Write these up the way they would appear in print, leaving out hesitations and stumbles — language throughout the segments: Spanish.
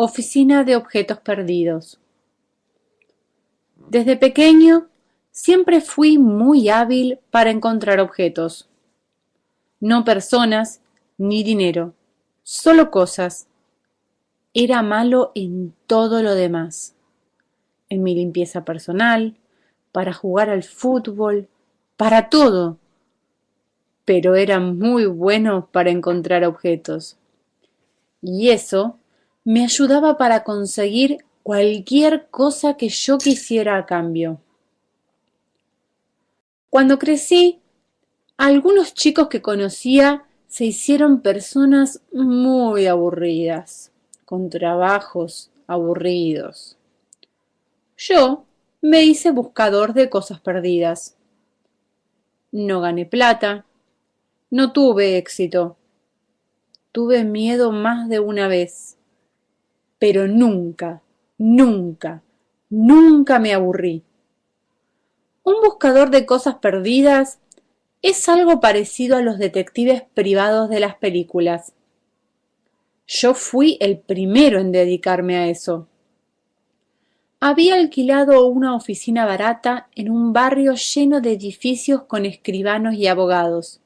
Oficina de objetos perdidos. Desde pequeño siempre fui muy hábil para encontrar objetos. No personas ni dinero, solo cosas. Era malo en todo lo demás. En mi limpieza personal, para jugar al fútbol, para todo. Pero era muy bueno para encontrar objetos. Y eso me ayudaba para conseguir cualquier cosa que yo quisiera a cambio. Cuando crecí, algunos chicos que conocía se hicieron personas muy aburridas, con trabajos aburridos. Yo me hice buscador de cosas perdidas. No gané plata, no tuve éxito. Tuve miedo más de una vez, pero nunca, nunca, nunca me aburrí. Un buscador de cosas perdidas es algo parecido a los detectives privados de las películas. Yo fui el primero en dedicarme a eso. Había alquilado una oficina barata en un barrio lleno de edificios con escribanos y abogados,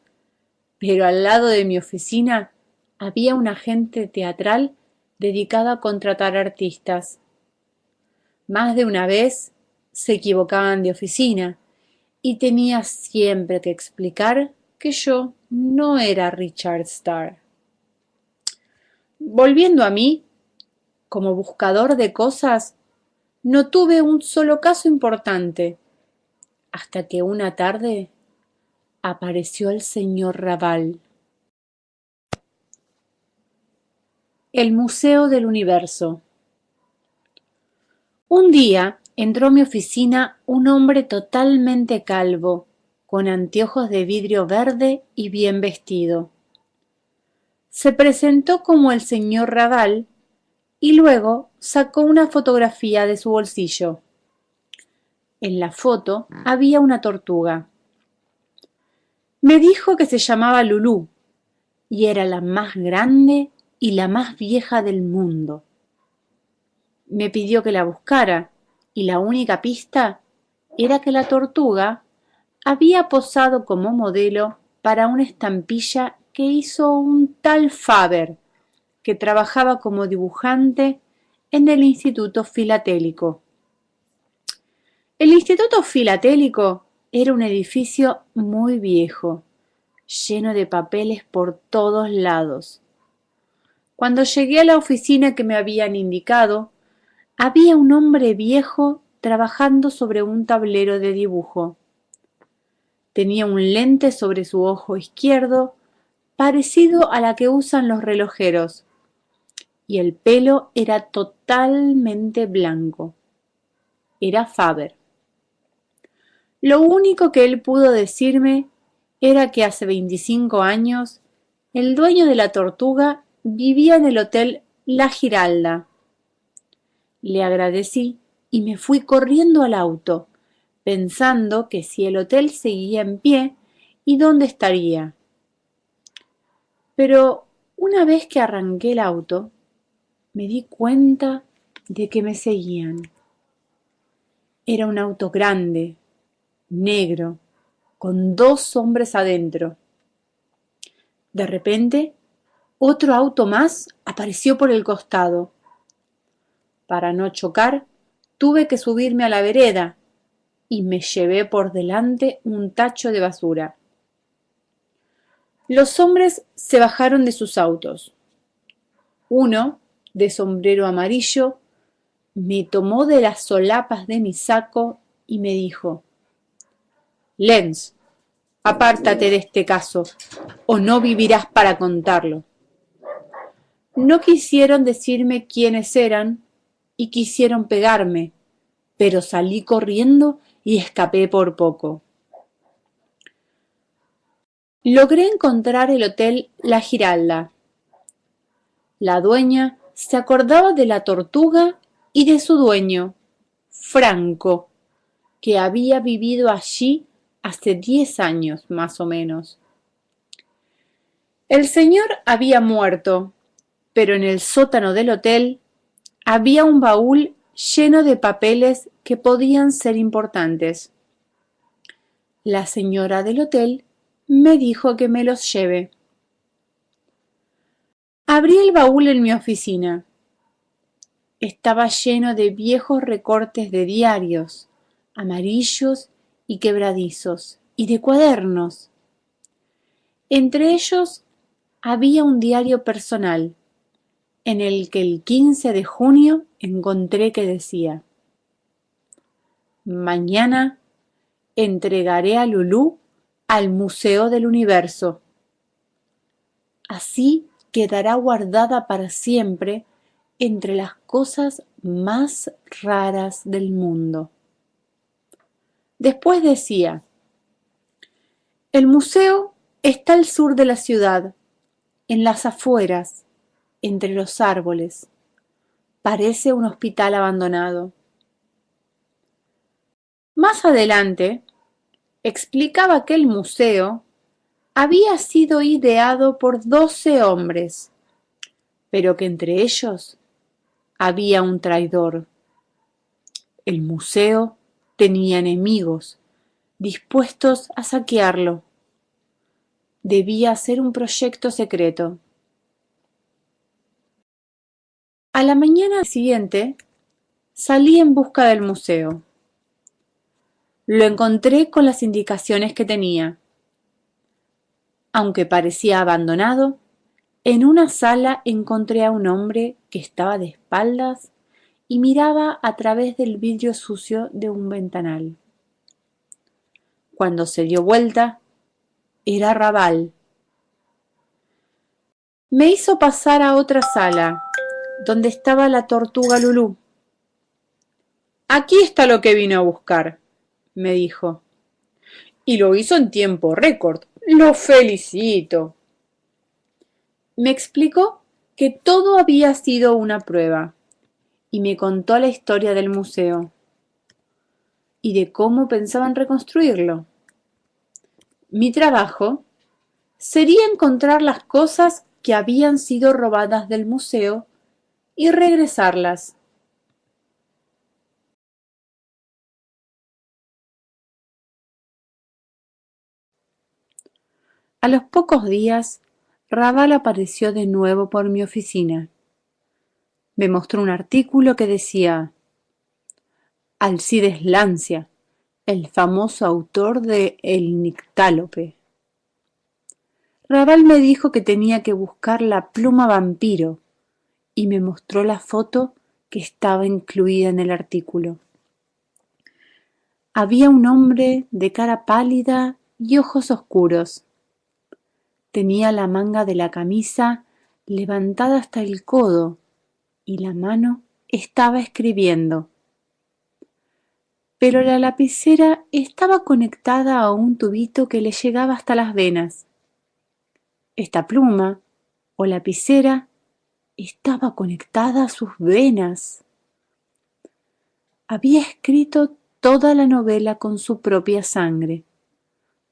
pero al lado de mi oficina había un agente teatral dedicado a contratar artistas. Más de una vez se equivocaban de oficina y tenía siempre que explicar que yo no era Richard Starr. Volviendo a mí, como buscador de cosas, no tuve un solo caso importante, hasta que una tarde apareció el señor Raval. El Museo del Universo. Un día entró a mi oficina un hombre totalmente calvo, con anteojos de vidrio verde y bien vestido. Se presentó como el señor Raval y luego sacó una fotografía de su bolsillo. En la foto había una tortuga. Me dijo que se llamaba Lulú y era la más grande y la más vieja del mundo. Me pidió que la buscara y la única pista era que la tortuga había posado como modelo para una estampilla que hizo un tal Faber, que trabajaba como dibujante en el Instituto Filatélico. El Instituto Filatélico era un edificio muy viejo, lleno de papeles por todos lados. Cuando llegué a la oficina que me habían indicado, había un hombre viejo trabajando sobre un tablero de dibujo. Tenía un lente sobre su ojo izquierdo, parecido a la que usan los relojeros, y el pelo era totalmente blanco. Era Faber. Lo único que él pudo decirme era que hace 25 años el dueño de la tortuga vivía en el hotel La Giralda. Le agradecí y me fui corriendo al auto, pensando que si el hotel seguía en pie, ¿y dónde estaría? Pero una vez que arranqué el auto, me di cuenta de que me seguían. Era un auto grande, negro, con 2 hombres adentro. De repente, otro auto más apareció por el costado. Para no chocar, tuve que subirme a la vereda y me llevé por delante un tacho de basura. Los hombres se bajaron de sus autos. Uno, de sombrero amarillo, me tomó de las solapas de mi saco y me dijo: Lenz, apártate de este caso, o no vivirás para contarlo. No quisieron decirme quiénes eran y quisieron pegarme, pero salí corriendo y escapé por poco. Logré encontrar el hotel La Giralda. La dueña se acordaba de la tortuga y de su dueño, Franco, que había vivido allí hace 10 años más o menos. El señor había muerto, pero en el sótano del hotel había un baúl lleno de papeles que podían ser importantes. La señora del hotel me dijo que me los lleve. Abrí el baúl en mi oficina. Estaba lleno de viejos recortes de diarios, amarillos y quebradizos, y de cuadernos. Entre ellos había un diario personal, en el que el 15 de junio encontré que decía: mañana entregaré a Lulú al Museo del Universo. Así quedará guardada para siempre entre las cosas más raras del mundo. Después decía: el museo está al sur de la ciudad, en las afueras, entre los árboles. Parece un hospital abandonado. Más adelante, explicaba que el museo había sido ideado por 12 hombres, pero que entre ellos había un traidor. El museo tenía enemigos dispuestos a saquearlo. Debía ser un proyecto secreto. A la mañana siguiente salí en busca del museo. Lo encontré con las indicaciones que tenía. Aunque parecía abandonado, en una sala encontré a un hombre que estaba de espaldas y miraba a través del vidrio sucio de un ventanal. Cuando se dio vuelta, era Raval. Me hizo pasar a otra sala, donde estaba la tortuga Lulú. Aquí está lo que vino a buscar, me dijo. Y lo hizo en tiempo récord. Lo felicito. Me explicó que todo había sido una prueba y me contó la historia del museo y de cómo pensaban reconstruirlo. Mi trabajo sería encontrar las cosas que habían sido robadas del museo y regresarlas. A los pocos días, Raval apareció de nuevo por mi oficina. Me mostró un artículo que decía: Alcides Lancia, el famoso autor de El Nictálope. Raval me dijo que tenía que buscar la pluma vampiro y me mostró la foto que estaba incluida en el artículo. Había un hombre de cara pálida y ojos oscuros. Tenía la manga de la camisa levantada hasta el codo y la mano estaba escribiendo. Pero la lapicera estaba conectada a un tubito que le llegaba hasta las venas. Esta pluma o lapicera estaba conectada a sus venas. Había escrito toda la novela con su propia sangre,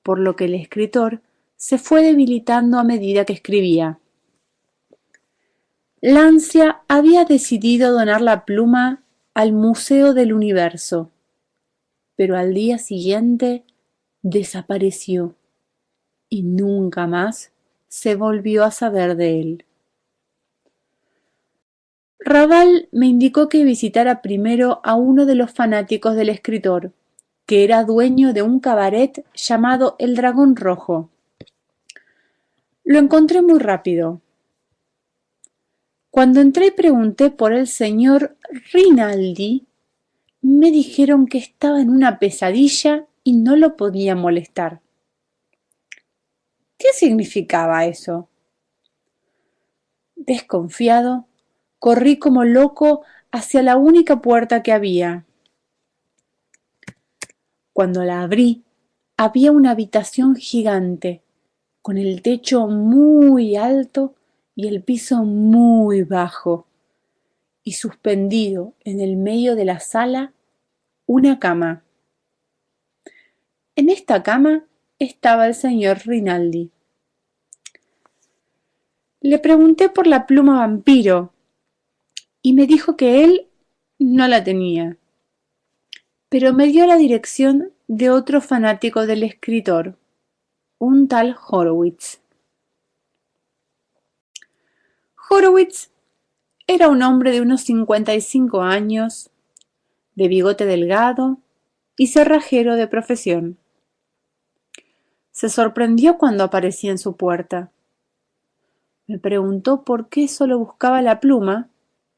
por lo que el escritor se fue debilitando a medida que escribía. Lancia había decidido donar la pluma al Museo del Universo, pero al día siguiente desapareció y nunca más se volvió a saber de él. Raval me indicó que visitara primero a uno de los fanáticos del escritor, que era dueño de un cabaret llamado El Dragón Rojo. Lo encontré muy rápido. Cuando entré y pregunté por el señor Rinaldi, me dijeron que estaba en una pesadilla y no lo podía molestar. ¿Qué significaba eso? Desconfiado, corrí como loco hacia la única puerta que había. Cuando la abrí, había una habitación gigante, con el techo muy alto y el piso muy bajo, y suspendido en el medio de la sala, una cama. En esta cama estaba el señor Rinaldi. Le pregunté por la pluma vampiro, y me dijo que él no la tenía, pero me dio la dirección de otro fanático del escritor, un tal Horowitz. Horowitz era un hombre de unos 55 años, de bigote delgado y cerrajero de profesión. Se sorprendió cuando aparecí en su puerta. Me preguntó por qué solo buscaba la pluma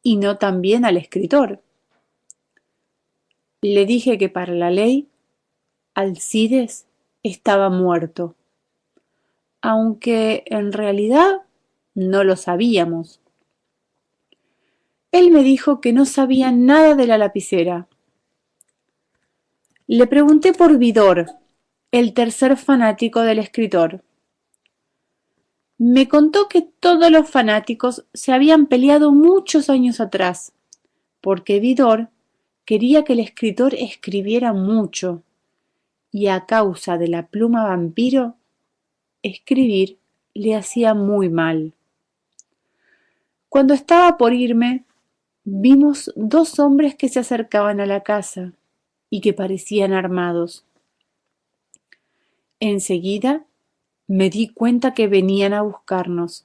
y no también al escritor. Le dije que para la ley Alcides estaba muerto, aunque en realidad no lo sabíamos. Él me dijo que no sabía nada de la lapicera. Le pregunté por Vidor, el tercer fanático del escritor. Me contó que todos los fanáticos se habían peleado muchos años atrás, porque Vidor quería que el escritor escribiera mucho, y a causa de la pluma vampiro, escribir le hacía muy mal. Cuando estaba por irme, vimos dos hombres que se acercaban a la casa y que parecían armados. Enseguida me di cuenta que venían a buscarnos.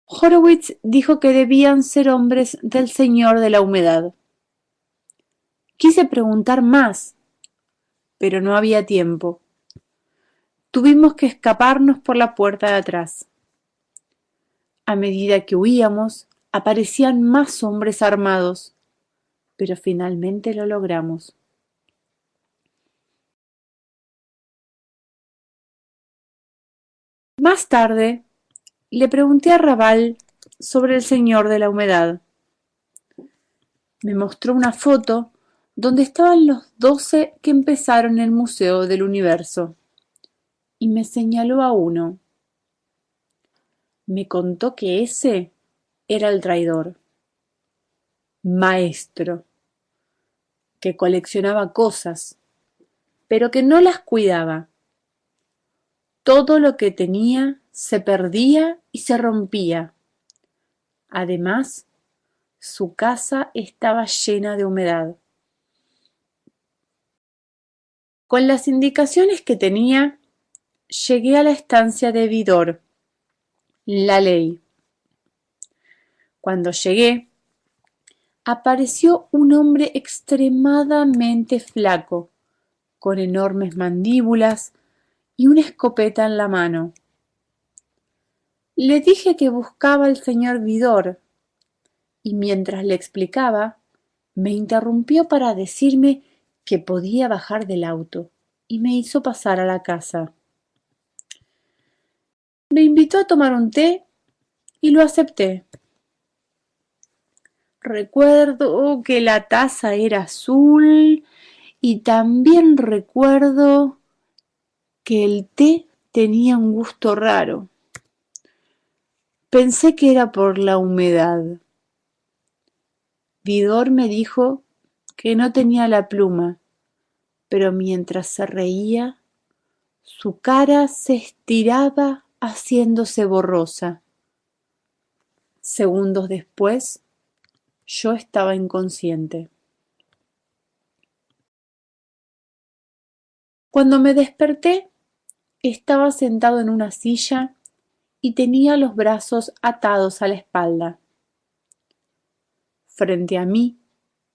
Horowitz dijo que debían ser hombres del Señor de la Humedad. Quise preguntar más, pero no había tiempo. Tuvimos que escaparnos por la puerta de atrás. A medida que huíamos, aparecían más hombres armados, pero finalmente lo logramos. Más tarde, le pregunté a Raval sobre el Señor de la Humedad. Me mostró una foto donde estaban los 12 que empezaron el Museo del Universo y me señaló a uno. Me contó que ese era el traidor, Maestro, que coleccionaba cosas, pero que no las cuidaba. Todo lo que tenía se perdía y se rompía. Además, su casa estaba llena de humedad. Con las indicaciones que tenía, llegué a la estancia de Vidor, la ley. Cuando llegué, apareció un hombre extremadamente flaco, con enormes mandíbulas y una escopeta en la mano. Le dije que buscaba al señor Vidor, y mientras le explicaba, me interrumpió para decirme que podía bajar del auto, y me hizo pasar a la casa. Me invitó a tomar un té y lo acepté. Recuerdo que la taza era azul y también recuerdo que el té tenía un gusto raro. Pensé que era por la humedad. Vidor me dijo que no tenía la pluma, pero mientras se reía, su cara se estiraba haciéndose borrosa. Segundos después, yo estaba inconsciente. Cuando me desperté, estaba sentado en una silla y tenía los brazos atados a la espalda. Frente a mí,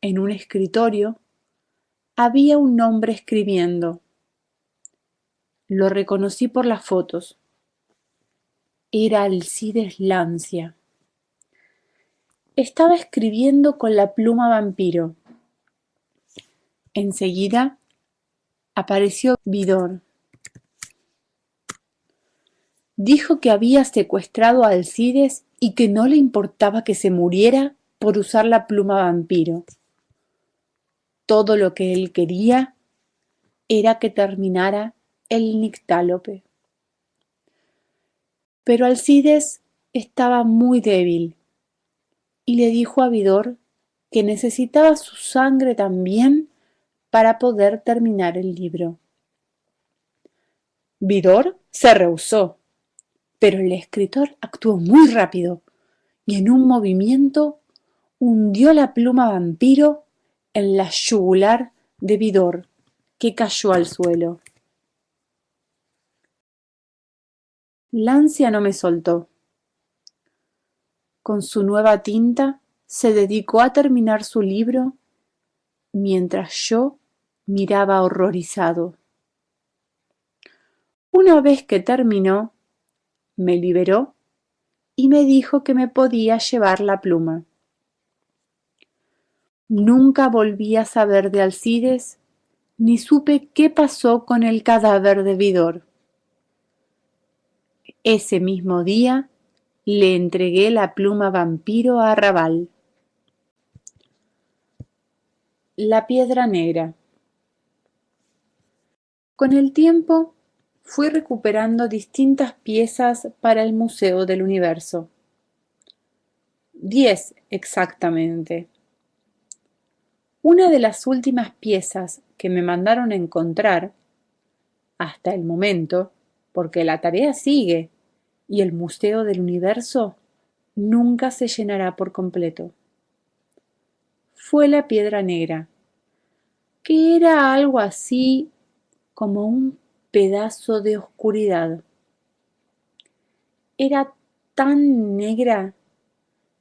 en un escritorio, había un hombre escribiendo. Lo reconocí por las fotos. Era Alcides Lancia. Estaba escribiendo con la pluma vampiro. Enseguida apareció Vidor. Dijo que había secuestrado a Alcides y que no le importaba que se muriera por usar la pluma vampiro. Todo lo que él quería era que terminara el nictálope. Pero Alcides estaba muy débil y le dijo a Vidor que necesitaba su sangre también para poder terminar el libro. Vidor se rehusó, pero el escritor actuó muy rápido y en un movimiento hundió la pluma vampiro en la yugular de Vidor, que cayó al suelo. Lancia no me soltó. Con su nueva tinta se dedicó a terminar su libro mientras yo miraba horrorizado. Una vez que terminó, me liberó y me dijo que me podía llevar la pluma. Nunca volví a saber de Alcides, ni supe qué pasó con el cadáver de Vidor. Ese mismo día le entregué la pluma vampiro a Raval. La piedra negra. Con el tiempo fui recuperando distintas piezas para el Museo del Universo. 10 exactamente. Una de las últimas piezas que me mandaron a encontrar, hasta el momento, porque la tarea sigue y el Museo del Universo nunca se llenará por completo, fue la piedra negra, que era algo así como un pedazo de oscuridad. Era tan negra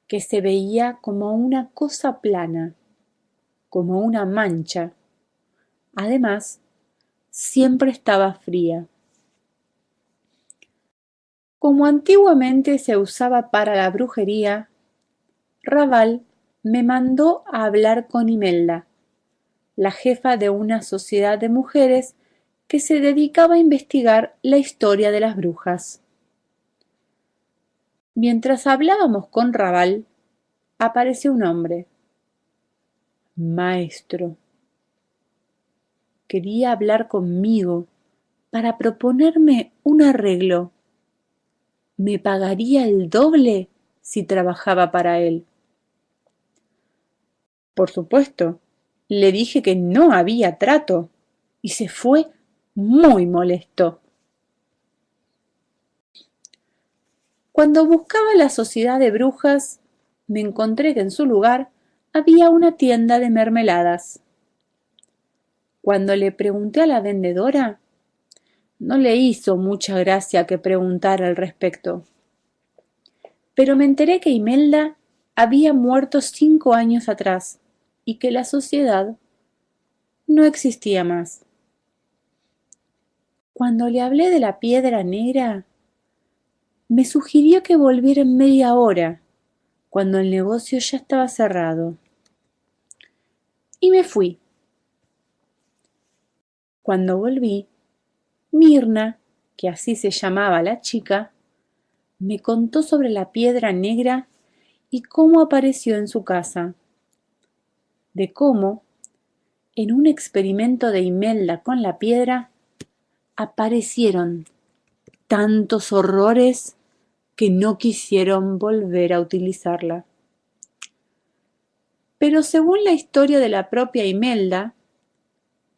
que se veía como una cosa plana, como una mancha. Además, siempre estaba fría. Como antiguamente se usaba para la brujería, Raval me mandó a hablar con Imelda, la jefa de una sociedad de mujeres que se dedicaba a investigar la historia de las brujas. Mientras hablábamos con Raval, apareció un hombre. Maestro. Quería hablar conmigo para proponerme un arreglo. Me pagaría el doble si trabajaba para él. Por supuesto, le dije que no había trato y se fue muy molesto. Cuando buscaba la sociedad de brujas, me encontré que en su lugar había una tienda de mermeladas. Cuando le pregunté a la vendedora, no le hizo mucha gracia que preguntara al respecto. Pero me enteré que Imelda había muerto 5 años atrás y que la sociedad no existía más. Cuando le hablé de la piedra negra, me sugirió que volviera en media hora, cuando el negocio ya estaba cerrado. Y me fui. Cuando volví, Mirna, que así se llamaba la chica, me contó sobre la piedra negra y cómo apareció en su casa. De cómo, en un experimento de Imelda con la piedra, aparecieron tantos horrores que no quisieron volver a utilizarla. Pero según la historia de la propia Imelda,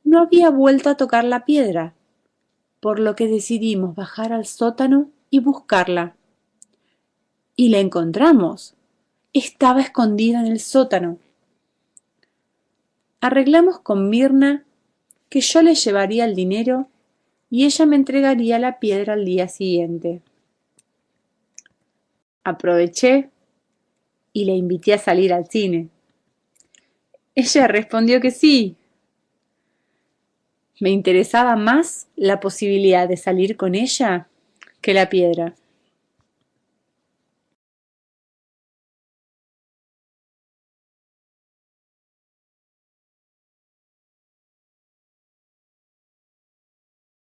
no había vuelto a tocar la piedra, por lo que decidimos bajar al sótano y buscarla. Y la encontramos. Estaba escondida en el sótano. Arreglamos con Mirna que yo le llevaría el dinero y ella me entregaría la piedra al día siguiente. Aproveché y la invité a salir al cine. Ella respondió que sí. Me interesaba más la posibilidad de salir con ella que la piedra.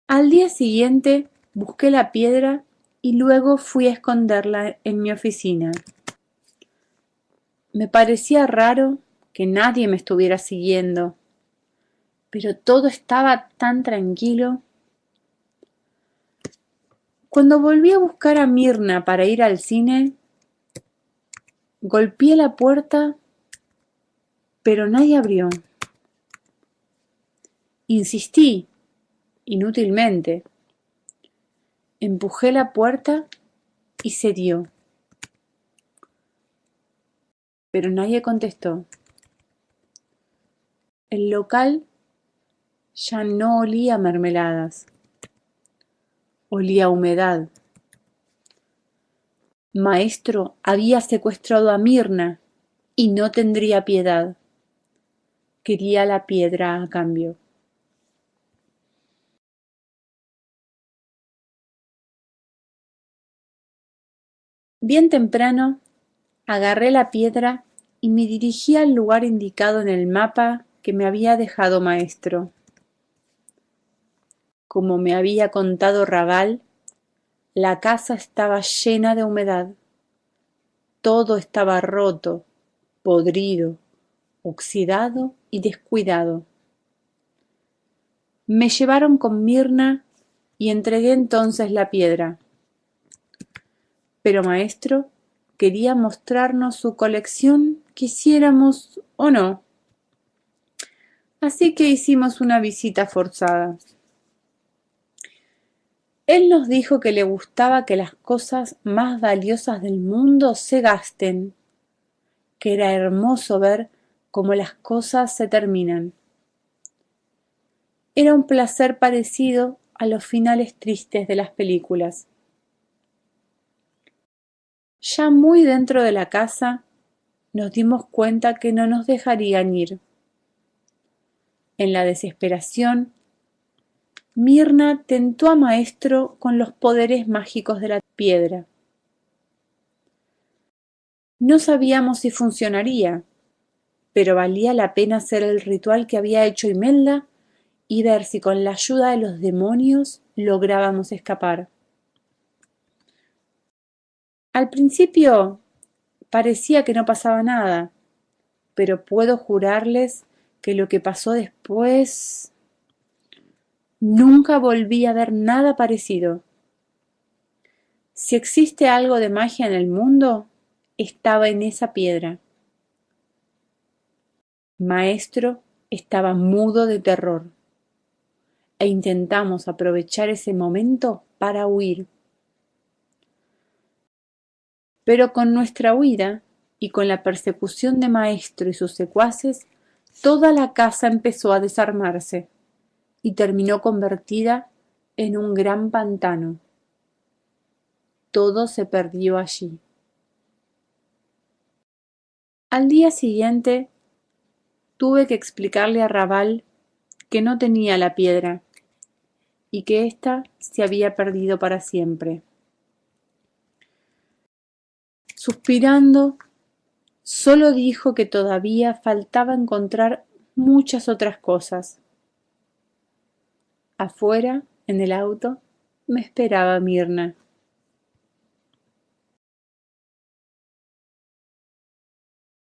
Al día siguiente busqué la piedra y luego fui a esconderla en mi oficina. Me parecía raro que nadie me estuviera siguiendo, pero todo estaba tan tranquilo. Cuando volví a buscar a Mirna para ir al cine, golpeé la puerta, pero nadie abrió. Insistí, inútilmente. Empujé la puerta y cedió. pero nadie contestó. El local ya no olía a mermeladas, olía a humedad. Maestro había secuestrado a Mirna y no tendría piedad. Quería la piedra a cambio. Bien temprano agarré la piedra y me dirigí al lugar indicado en el mapa que me había dejado maestro. Como me había contado Raval, la casa estaba llena de humedad. Todo estaba roto, podrido, oxidado y descuidado. Me llevaron con Mirna y entregué entonces la piedra. Pero maestro quería mostrarnos su colección, quisiéramos o no. Así que hicimos una visita forzada. Él nos dijo que le gustaba que las cosas más valiosas del mundo se gasten, que era hermoso ver cómo las cosas se terminan. Era un placer parecido a los finales tristes de las películas. Ya muy dentro de la casa, nos dimos cuenta que no nos dejarían ir. En la desesperación, Mirna tentó a Maestro con los poderes mágicos de la piedra. No sabíamos si funcionaría, pero valía la pena hacer el ritual que había hecho Imelda y ver si con la ayuda de los demonios lográbamos escapar. Al principio parecía que no pasaba nada, pero puedo jurarles que lo que pasó después... Nunca volví a ver nada parecido. Si existe algo de magia en el mundo, estaba en esa piedra. Maestro estaba mudo de terror e intentamos aprovechar ese momento para huir. Pero con nuestra huida y con la persecución de Maestro y sus secuaces, toda la casa empezó a desarmarse y terminó convertida en un gran pantano. Todo se perdió allí. Al día siguiente tuve que explicarle a Raval que no tenía la piedra y que ésta se había perdido para siempre. Suspirando, solo dijo que todavía faltaba encontrar muchas otras cosas. Afuera, en el auto, me esperaba Mirna.